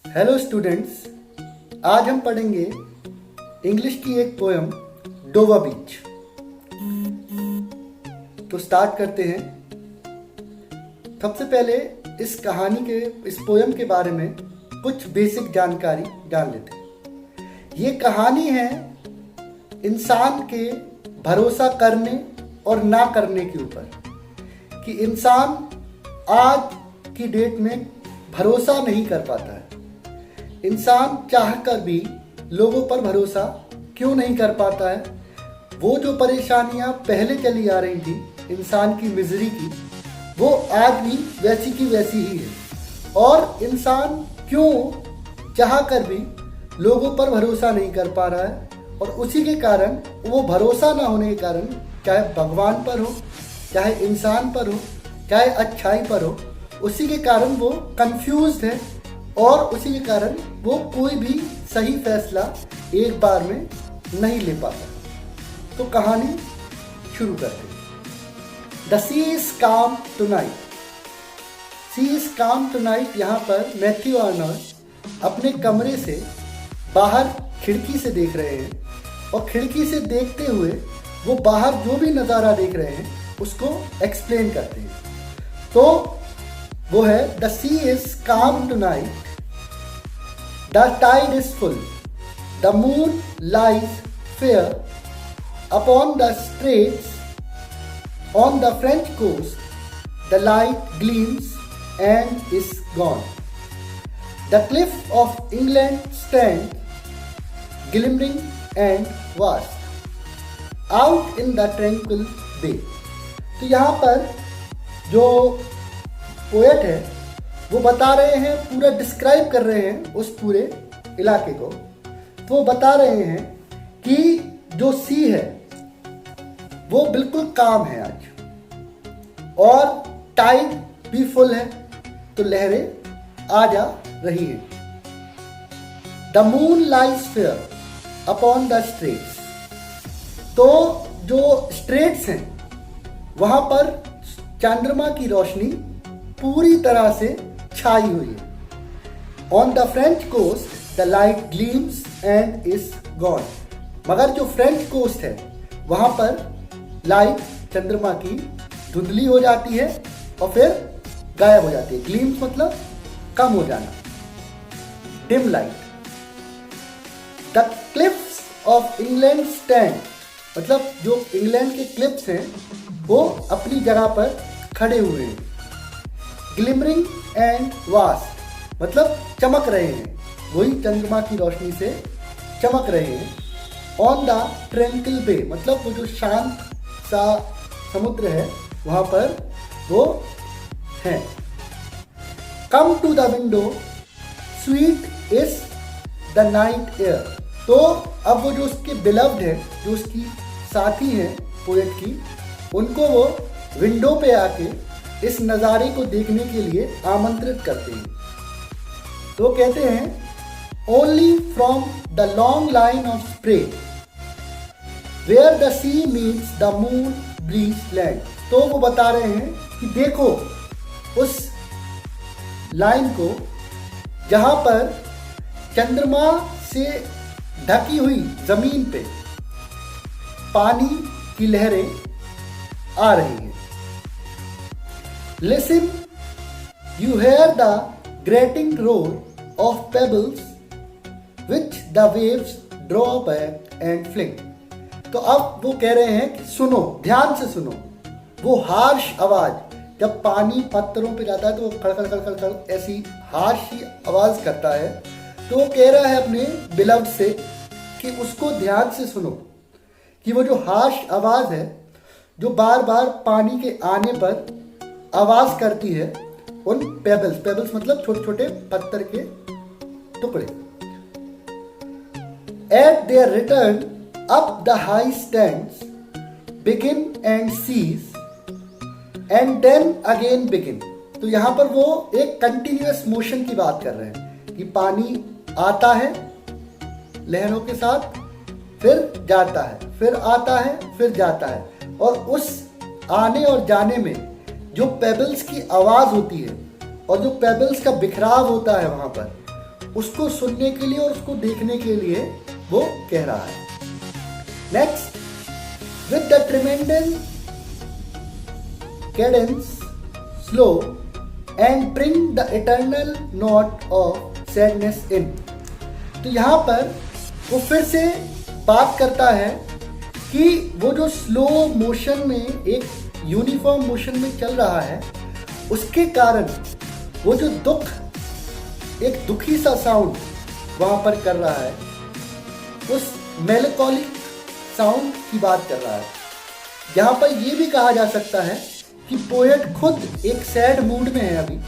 Hello students, आज हम पढ़ेंगे इंग्लिश की एक पोएम डोवा बीच। तो स्टार्ट करते हैं। सबसे पहले इस पोएम के बारे में कुछ बेसिक जानकारी जान लेते हैं। ये कहानी है इंसान के भरोसा करने और ना करने के ऊपर, कि इंसान आज की डेट में भरोसा नहीं कर पाता है। इंसान चाहकर भी लोगों पर भरोसा क्यों नहीं कर पाता है। वो जो परेशानियां पहले चली आ रही थी इंसान की मिजरी की, वो आज भी वैसी की वैसी ही है। और इंसान क्यों चाहकर भी लोगों पर भरोसा नहीं कर पा रहा है, और उसी के कारण, वो भरोसा ना होने के कारण, चाहे भगवान पर हो, चाहे इंसान पर हो, चाहे अच्छाई पर हो, उसी के कारण वो कंफ्यूज्ड है और उसी के कारण वो कोई भी सही फैसला एक बार में नहीं ले पाता। तो कहानी शुरू करते हैं। द सी इज काम टुनाइट। सी इज काम टुनाइट। यहाँ पर मैथ्यू आर्नल्ड अपने कमरे से बाहर खिड़की से देख रहे हैं, और खिड़की से देखते हुए वो बाहर जो भी नज़ारा देख रहे हैं उसको एक्सप्लेन करते हैं। तो वो है, द सी इज काम tonight, the tide is full, the moon lies fair upon the straits, on the French coast, the light gleams and is gone. The cliff of England stands glimmering and vast, out in the tranquil bay. तो यहाँ पर जो poet है वो बता रहे हैं, पूरा डिस्क्राइब कर रहे हैं उस पूरे इलाके को। तो वो बता रहे हैं कि जो सी है वो बिल्कुल काम है आज, और टाइड भी फुल है, तो लहरें आ जा रही हैं। The moon lies fair upon the straits. तो जो स्ट्रेट्स हैं वहां पर चंद्रमा की रोशनी पूरी तरह से छाई हुई है। On the French coast the light gleams and is gone. मगर जो फ्रेंच कोस्ट है वहां पर लाइट, चंद्रमा की, धुंधली हो जाती है और फिर गायब हो जाती है। ग्लीम्स मतलब कम हो जाना, dim light. The cliffs of England stand, मतलब जो इंग्लैंड के क्लिफ्स हैं वो अपनी जगह पर खड़े हुए हैं। ग्लिमरिंग एंड वास्ट, मतलब चमक रहे हैं, वही चंद्रमा की रोशनी से चमक रहे हैं। ऑन द ट्रैंक्विल बे, मतलब वो जो शांत सा समुद्र है वहां पर वो है। Come to the window sweet is the night air. तो अब वो जो उसके बिलव्ड है, जो उसकी साथी हैं पोएट की, उनको वो विंडो पे आके इस नज़ारे को देखने के लिए आमंत्रित करते हैं। तो कहते हैं, only from the long line of spray where the sea meets the moon breeze land. तो वो बता रहे हैं कि देखो उस लाइन को जहां पर चंद्रमा से ढकी हुई जमीन पे पानी की लहरें आ रही हैं। Listen, you hear the grating roar of pebbles which the waves draw back and fling. तो अब वो कह रहे हैं कि सुनो, ध्यान से सुनो, वो हार्श आवाज, जब पानी पत्थरों पे जाता है तो वो खड़खड़ खड़खड़ खड़ ऐसी हार्श ही आवाज करता है। तो वो कह रहा है अपने बिलव्ड से कि उसको ध्यान से सुनो, कि वो जो हार्श आवाज है जो बार बार पानी के आने पर आवाज करती है उन पेबल्स मतलब छोटे छोटे पत्थर के टुकड़े। At their return up the high stands begin and cease and then again begin. तो यहां पर वो एक कंटिन्यूअस मोशन की बात कर रहे हैं कि पानी आता है लहरों के साथ, फिर जाता है, फिर आता है, फिर जाता है, और उस आने और जाने में जो पेबल्स की आवाज होती है और जो पेबल्स का बिखराव होता है वहां पर, उसको सुनने के लिए और उसको देखने के लिए वो कह रहा है। Next, with the tremendous cadence slow and bring the eternal note of sadness in। तो यहाँ पर वो फिर से बात करता है कि वो जो स्लो मोशन में एक यूनिफॉर्म मोशन में चल रहा है उसके कारण वो जो दुख, एक दुखी सा साउंड वहाँ पर कर रहा है, उस मेलैंकोलिक साउंड की बात कर रहा है। यहाँ पर ये भी कहा जा सकता है कि पोएट खुद एक सैड मूड में है अभी,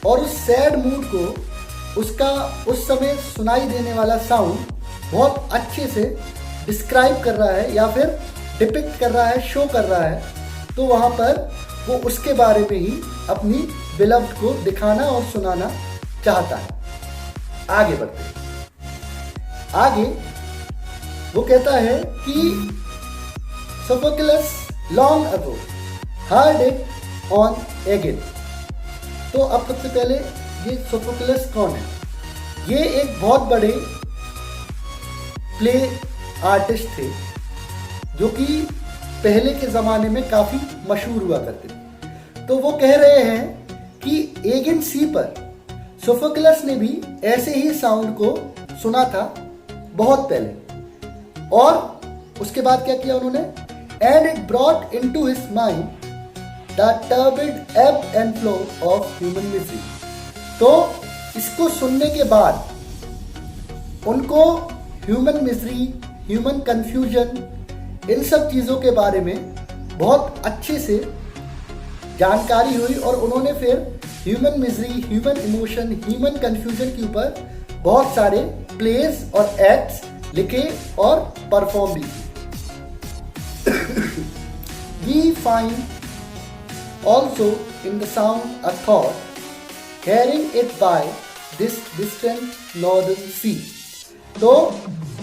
और उस सैड मूड को उसका उस समय सुनाई देने वाला साउंड बहुत अच्छे से डिस्क्राइब कर रहा है या फिर डिपिक्ट कर रहा है, शो कर रहा है। तो वहाँ पर वो उसके बारे में ही अपनी बिलव्ड को दिखाना और सुनाना चाहता है। आगे बढ़ते हैं। आगे वो कहता है कि Sophocles long ago heard it on Aegean। तो अब सबसे पहले ये सोफोक्लेस कौन है? ये एक बहुत बड़े प्ले आर्टिस्ट थे जो कि पहले के ज़माने में काफ़ी मशहूर हुआ करते थे। तो वो कह रहे हैं कि एगेन सी पर सोफोक्लेस ने भी ऐसे ही साउंड को सुना था बहुत पहले, और उसके बाद क्या किया उन्होंने, and it brought into his mind The turbid ebb and flow of human misery। तो इसको सुनने के बाद उनको ह्यूमन मिजरी, ह्यूमन कंफ्यूजन, इन सब चीज़ों के बारे में बहुत अच्छे से जानकारी हुई, और उन्होंने फिर human misery, human emotion, human confusion के ऊपर बहुत सारे प्लेस और एक्ट्स लिखे और परफॉर्म भी किए। We find also in the sound a thought, hearing it by this distant northern sea। तो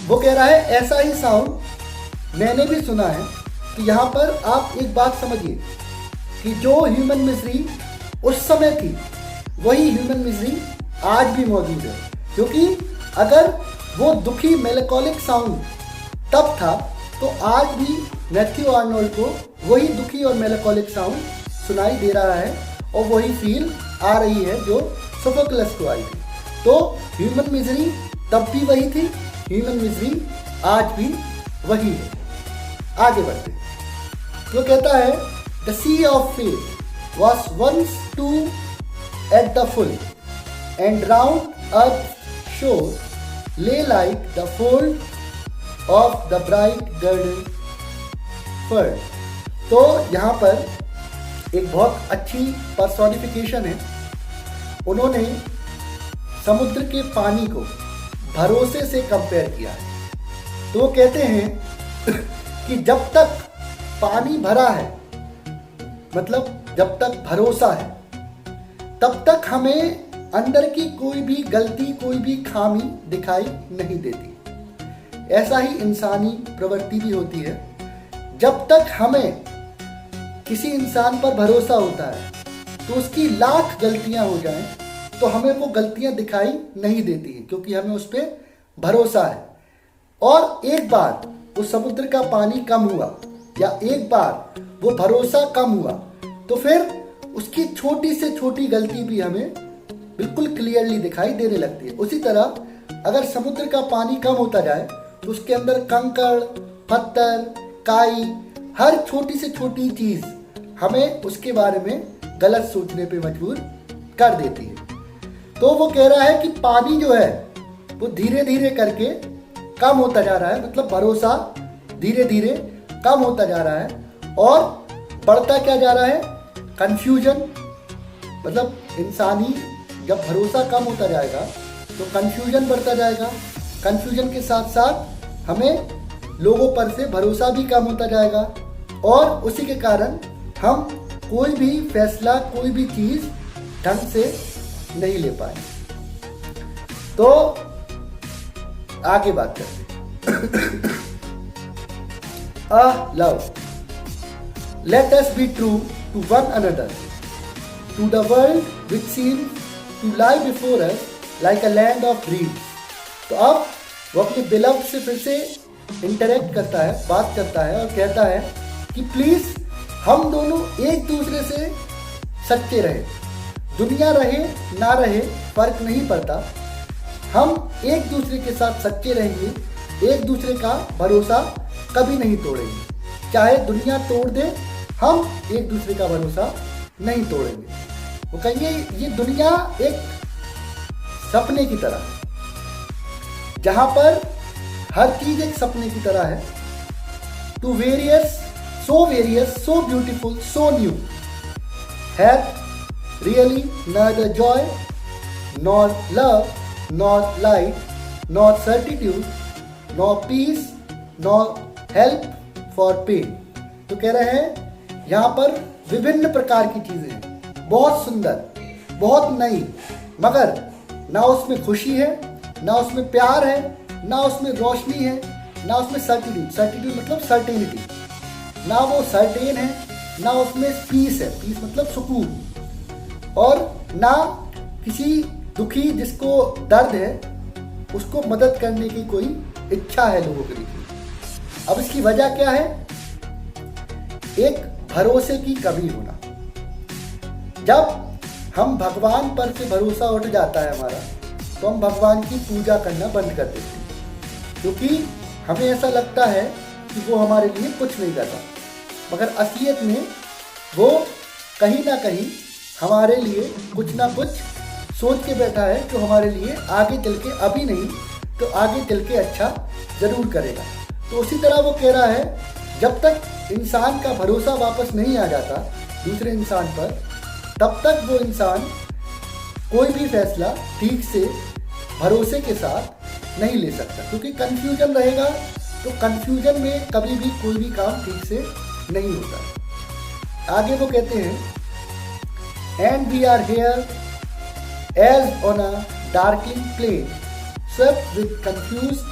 वो कह रहा है ऐसा ही साउंड मैंने भी सुना है। तो यहाँ पर आप एक बात समझिए कि जो ह्यूमन मिजरी उस समय थी वही ह्यूमन मिजरी आज भी मौजूद है, क्योंकि अगर वो दुखी मेलैंकोलिक साउंड तब था तो आज भी मैथ्यू आर्नोल्ड को वही दुखी और मेलैंकोलिक साउंड सुनाई दे रहा है, और वही फील आ रही है जो सोफोक्लेस को आई थी। तो ह्यूमन मिजरी तब भी वही थी, ह्यूमन मिजरी आज भी वही है। आगे बढ़ते तो कहता है, the sea of faith was once too at the full and round earth shore lay like the fold of the bright girdle furled. तो यहाँ पर एक बहुत अच्छी पर्सोनिफिकेशन है। उन्होंने समुद्र के पानी को भरोसे से कंपेयर किया है। तो वो कहते हैं कि जब तक पानी भरा है, मतलब जब तक भरोसा है, तब तक हमें अंदर की कोई भी गलती, कोई भी खामी दिखाई नहीं देती। ऐसा ही इंसानी प्रवृत्ति भी होती है। जब तक हमें किसी इंसान पर भरोसा होता है तो उसकी लाख गलतियां हो जाएं तो हमें वो गलतियां दिखाई नहीं देती हैं, क्योंकि हमें उस पर भरोसा है। और एक बार वो समुद्र का पानी कम हुआ या एक बार वो भरोसा कम हुआ तो फिर उसकी छोटी से छोटी गलती भी हमें बिल्कुल क्लियरली दिखाई देने लगती है। उसी तरह अगर समुद्र का पानी कम होता जाए तो उसके अंदर कंकड़, पत्थर, काई, हर छोटी से छोटी चीज हमें उसके बारे में गलत सोचने पे मजबूर कर देती है। तो वो कह रहा है कि पानी जो है वो धीरे धीरे करके कम होता जा रहा है, मतलब भरोसा धीरे धीरे कम होता जा रहा है, और बढ़ता क्या जा रहा है, कंफ्यूजन। मतलब इंसानी जब भरोसा कम होता जाएगा तो कंफ्यूजन बढ़ता जाएगा, कंफ्यूजन के साथ साथ हमें लोगों पर से भरोसा भी कम होता जाएगा, और उसी के कारण हम कोई भी फैसला, कोई भी चीज ढंग से नहीं ले पाए। तो आगे बात करते love, let us be true to one another, to the world which seem to lie before us like a land of dreams. तो अब वो अपने बिलव्ड से फिर से इंटरेक्ट करता है, बात करता है और कहता है कि प्लीज़ हम दोनों एक दूसरे से सच्चे रहे, दुनिया रहे ना रहे फर्क नहीं पड़ता, हम एक दूसरे के साथ सच्चे रहेंगे, एक दूसरे का भरोसा कभी नहीं तोड़ेंगे, चाहे दुनिया तोड़ दे हम एक दूसरे का भरोसा नहीं तोड़ेंगे। वो कहेंगे ये दुनिया एक सपने की तरह है, जहां पर हर चीज एक सपने की तरह है। To various, so beautiful, so new, have really neither joy nor love nor light nor certitude nor peace nor help for pain। तो कह रहे हैं यहाँ पर विभिन्न प्रकार की चीजें हैं, बहुत सुंदर, बहुत नई, मगर ना उसमें खुशी है, ना उसमें प्यार है, ना उसमें रोशनी है, ना उसमें सर्टिट्यूड मतलब सर्टेनिटी, ना वो सर्टेन है, ना उसमें पीस है, पीस मतलब सुकून, और ना किसी दुखी जिसको दर्द है उसको मदद करने की कोई इच्छा है लोगों के लिए। अब इसकी वजह क्या है? एक भरोसे की कमी होना। जब हम भगवान पर से भरोसा उठ जाता है हमारा, तो हम भगवान की पूजा करना बंद कर देते हैं, क्योंकि हमें ऐसा लगता है कि वो हमारे लिए कुछ नहीं कर रहा, मगर असलियत में वो कहीं ना कहीं हमारे लिए कुछ ना कुछ सोच के बैठा है, जो हमारे लिए आगे चल के, अभी नहीं तो आगे चल के अच्छा ज़रूर करेगा। तो उसी तरह वो कह रहा है, जब तक इंसान का भरोसा वापस नहीं आ जाता दूसरे इंसान पर, तब तक वो इंसान कोई भी फैसला ठीक से भरोसे के साथ नहीं ले सकता, क्योंकि कंफ्यूजन रहेगा, तो कंफ्यूजन में कभी भी कोई भी काम ठीक से नहीं होता। आगे वो कहते हैं, and we are here as on a darkling plain, swept with confused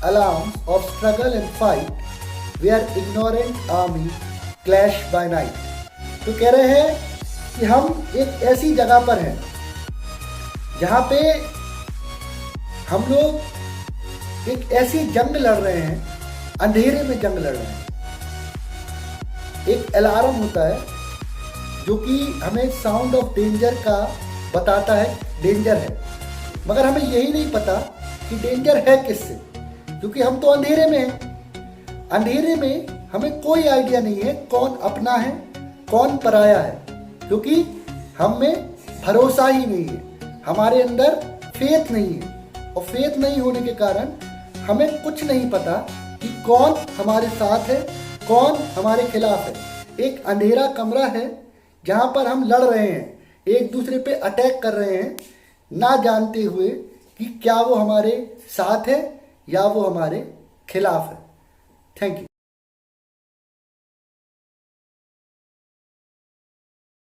alarms of struggle and fight, where ignorant army clash by night। तो कह रहे हैं कि हम एक ऐसी जगह पर हैं जहाँ पे हम लोग एक ऐसी जंग लड़ रहे हैं, अंधेरे में जंग लड़ रहे हैं। एक अलार्म होता है जो कि हमें साउंड ऑफ डेंजर का बताता है, डेंजर है, मगर हमें यही नहीं पता कि डेंजर है किससे, क्योंकि हम तो अंधेरे में हैं। अंधेरे में हमें कोई आइडिया नहीं है कौन अपना है कौन पराया है, क्योंकि हम में भरोसा ही नहीं है, हमारे अंदर फेथ नहीं है, और फेथ नहीं होने के कारण हमें कुछ नहीं पता कि कौन हमारे साथ है कौन हमारे खिलाफ है। एक अंधेरा कमरा है जहाँ पर हम लड़ रहे हैं, एक दूसरे पे अटैक कर रहे हैं, ना जानते हुए कि क्या वो हमारे साथ है या वो हमारे खिलाफ है। Thank you.